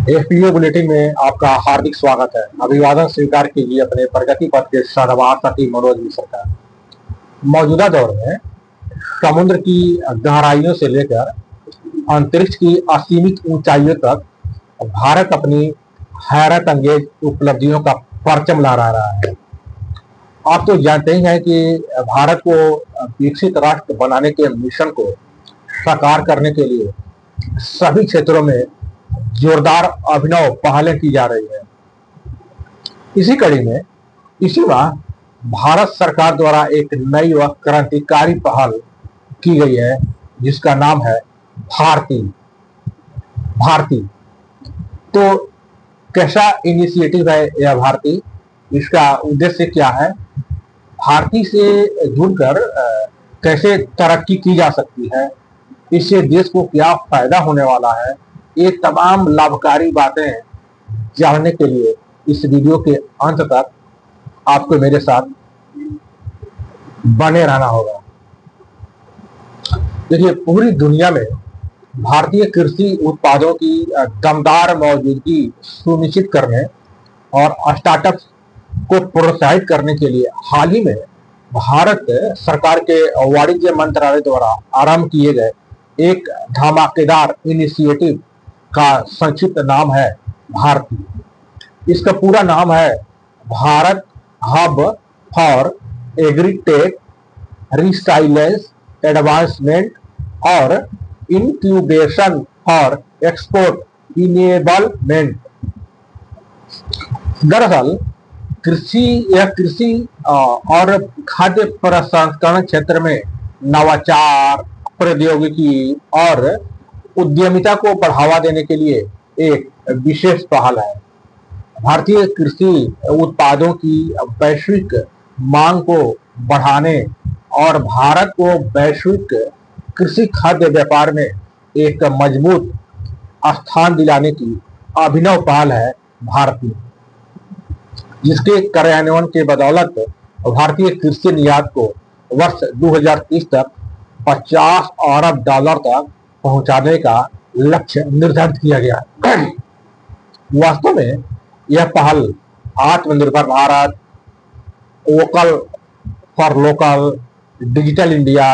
FPO bulletin में आपका हार्दिक स्वागत है। अभिवादन स्वीकार कीजिए अपने प्रगति पथ के सदाबहार साथी मनोज मिश्र का। मौजूदा दौर में समुद्र की गहराइयों से लेकर अंतरिक्ष की असीमित ऊंचाइयों तक भारत अपनी हैरत अंगेज उपलब्धियों का परचम लहरा रहा है। आप तो जानते ही हैं कि भारत को विकसित राष्ट्र बनाने के मिशन को साकार करने के लिए सभी क्षेत्रों में जोरदार अभिनव पहलें की जा रही है। इसी कड़ी में इसी माह भारत सरकार द्वारा एक नई व क्रांतिकारी पहल की गई है जिसका नाम है भारती। भारती तो कैसा इनिशिएटिव है यह भारती, इसका उद्देश्य क्या है, भारती से जुड़कर कैसे तरक्की की जा सकती है, इससे देश को क्या फायदा होने वाला है, ये तमाम लाभकारी बातें जानने के लिए इस वीडियो के अंत तक आपको मेरे साथ बने रहना होगा। देखिए, पूरी दुनिया में भारतीय कृषि उत्पादों की दमदार मौजूदगी सुनिश्चित करने और स्टार्टअप को प्रोत्साहित करने के लिए हाल ही में भारत सरकार के वाणिज्य मंत्रालय द्वारा आरंभ किए गए एक धमाकेदार इनिशिएटिव का संक्षिप्त नाम है भारती। इसका पूरा नाम है Bharat hub for agritech resilience advancement और इंक्यूबेशन फॉर एक्सपोर्ट इनेबलमेंट। दरअसल कृषि और खाद्य प्रसंस्करण क्षेत्र में नवाचार, प्रौद्योगिकी और उद्यमिता को बढ़ावा देने के लिए एक विशेष पहल है। भारतीय कृषि उत्पादों की वैश्विक मांग को बढ़ाने और भारत को वैश्विक कृषि खाद्य व्यापार में एक मजबूत स्थान दिलाने की अभिनव पहल है भारती, जिसके कार्यान्वयन के बदौलत भारतीय कृषि निर्यात को वर्ष 2030 तक 50 अरब डॉलर तक पहुंचाने का लक्ष्य निर्धारित किया गया। वास्तव में यह पहल आत्मनिर्भर Bharat, vocal for local, digital India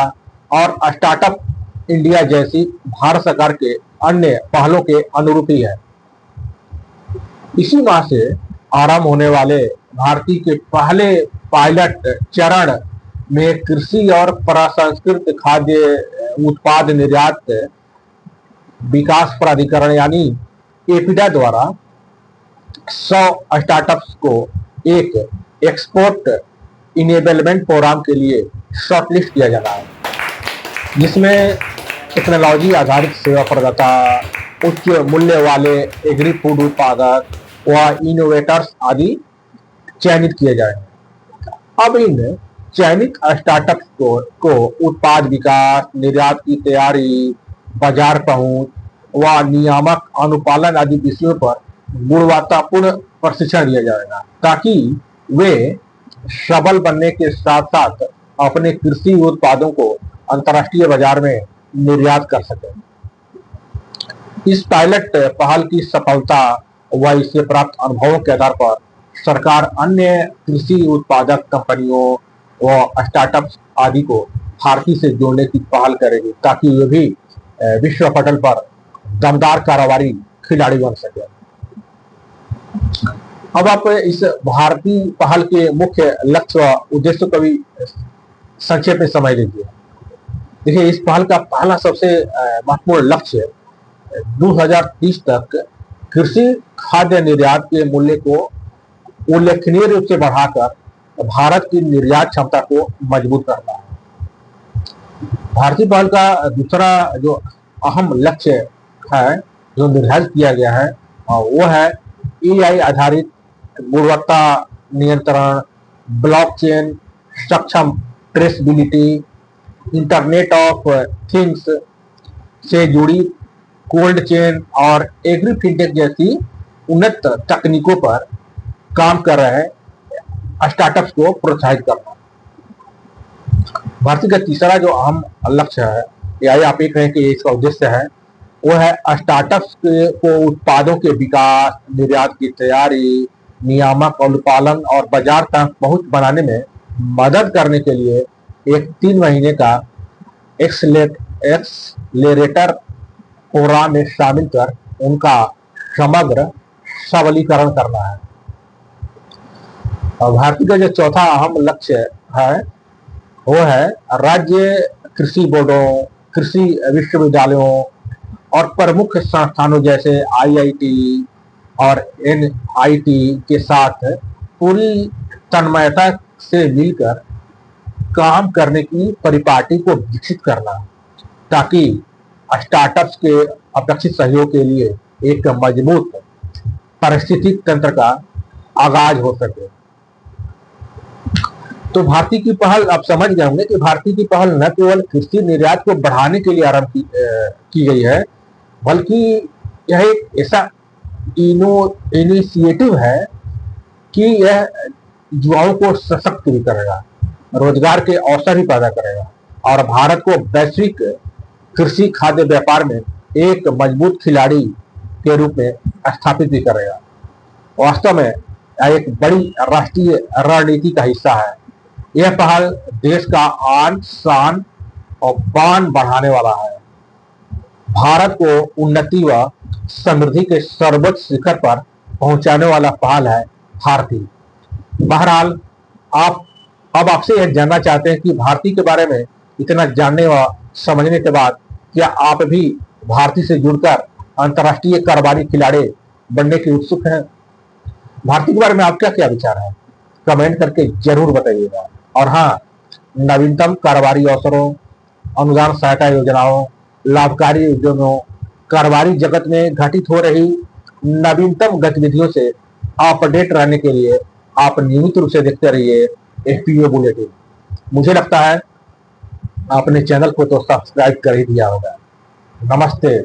और स्टार्टअप इंडिया जैसी भारत सरकार के अन्य पहलों के अनुरूप ही है। इसी माह से आरंभ होने वाले भारती के पहले पायलट चरण में कृषि और प्रसंस्कृत खाद्य उत्पाद निर्यात विकास प्राधिकरण यानी एपीडा द्वारा 100 स्टार्टअप्स को एक एक्सपोर्ट इनेबलमेंट प्रोग्राम के लिए शॉर्टलिस्ट किया जाना है, जिसमें टेक्नोलॉजी आधारित सेवा प्रदाता, उच्च मूल्य वाले एग्री फूड उत्पादक व इनोवेटर्स आदि चयनित किए जाएंगे। अब इन चयनित स्टार्टअप्स को उत्पाद विकास, निर्यात की तैयारी, बाजार पहुंच व नियामक अनुपालन आदि विषयों पर गुणवत्तापूर्ण प्रशिक्षण दिया जाएगा ताकि वे सबल बनने के साथ साथ अपने कृषि उत्पादों को अंतर्राष्ट्रीय बाजार में निर्यात कर सकें। इस पायलट पहल की सफलता व इससे प्राप्त अनुभवों के आधार पर सरकार अन्य कृषि उत्पादक कंपनियों व स्टार्टअप्स आदि को भारती से जोड़ने की पहल करेगी ताकि वे भी विश्व पटल पर दमदार कारोबारी खिलाड़ी बन सके। अब आप इस भारती पहल के मुख्य लक्ष्य व उद्देश्य को भी संक्षेप में समझ लीजिए। देखिए, इस पहल का पहला सबसे महत्वपूर्ण लक्ष्य 2030 तक कृषि खाद्य निर्यात के मूल्य को उल्लेखनीय रूप से बढ़ाकर भारत की निर्यात क्षमता को मजबूत करना है। भारतीय पहल का दूसरा जो अहम लक्ष्य है जो निर्धारित किया गया है वो है एआई आधारित गुणवत्ता नियंत्रण, ब्लॉकचेन सक्षम ट्रेसबिलिटी, इंटरनेट ऑफ थिंग्स से जुड़ी कोल्ड चेन और एग्री फिनटेक जैसी उन्नत तकनीकों पर काम कर रहे स्टार्टअप्स को प्रोत्साहित करना। भारतीय का तीसरा जो अहम लक्ष्य है, या आप एक कहें कि इसका उद्देश्य है वो है स्टार्टअप्स को उत्पादों के विकास, निर्यात की तैयारी, नियामक अनुपालन और बाजार तक पहुंच बनाने में मदद करने के लिए एक 3 महीने का एक्सलेरेटर प्रोग्राम में शामिल कर उनका समग्र सबलीकरण करना है। और भारतीय का जो चौथा अहम लक्ष्य है वो है राज्य कृषि बोर्डों, कृषि विश्वविद्यालयों और प्रमुख संस्थानों जैसे आईआईटी और एनआईटी के साथ पूरी तन्मयता से मिलकर काम करने की परिपाटी को विकसित करना, ताकि स्टार्टअप्स के अपेक्षित सहयोग के लिए एक मजबूत पारिस्थितिक तंत्र का आगाज हो सके। तो भारतीय की पहल, आप समझ गए होंगे कि भारतीय की पहल न केवल कृषि निर्यात को बढ़ाने के लिए आरंभ की गई है, बल्कि यह एक ऐसा इनिशिएटिव है कि यह युवाओं को सशक्त भी करेगा, रोजगार के अवसर भी पैदा करेगा और भारत को वैश्विक कृषि खाद्य व्यापार में एक मजबूत खिलाड़ी के रूप में स्थापित भी करेगा। वास्तव में यह एक बड़ी राष्ट्रीय रणनीति का हिस्सा है। यह पहल देश का आन शान और बान बढ़ाने वाला है, भारत को उन्नति व समृद्धि के सर्वोच्च शिखर पर पहुंचाने वाला पहल है भारतीय। बहरहाल अब आपसे यह जानना चाहते हैं कि भारतीय के बारे में इतना जानने व समझने के बाद क्या आप भी भारतीय से जुड़कर अंतर्राष्ट्रीय कारोबारी खिलाड़ी बनने के उत्सुक हैं? भारतीय के बारे में आपका क्या विचार है? कमेंट करके जरूर बताइएगा। और हाँ, नवीनतम कारोबारी अवसरों, अनुदान सहायता योजनाओं, लाभकारी उद्यमों, कारोबारी जगत में घटित हो रही नवीनतम गतिविधियों से अपडेट रहने के लिए आप नियमित रूप से देखते रहिए एफपीओ बुलेटिन। मुझे लगता है आपने चैनल को तो सब्सक्राइब कर ही दिया होगा। नमस्ते।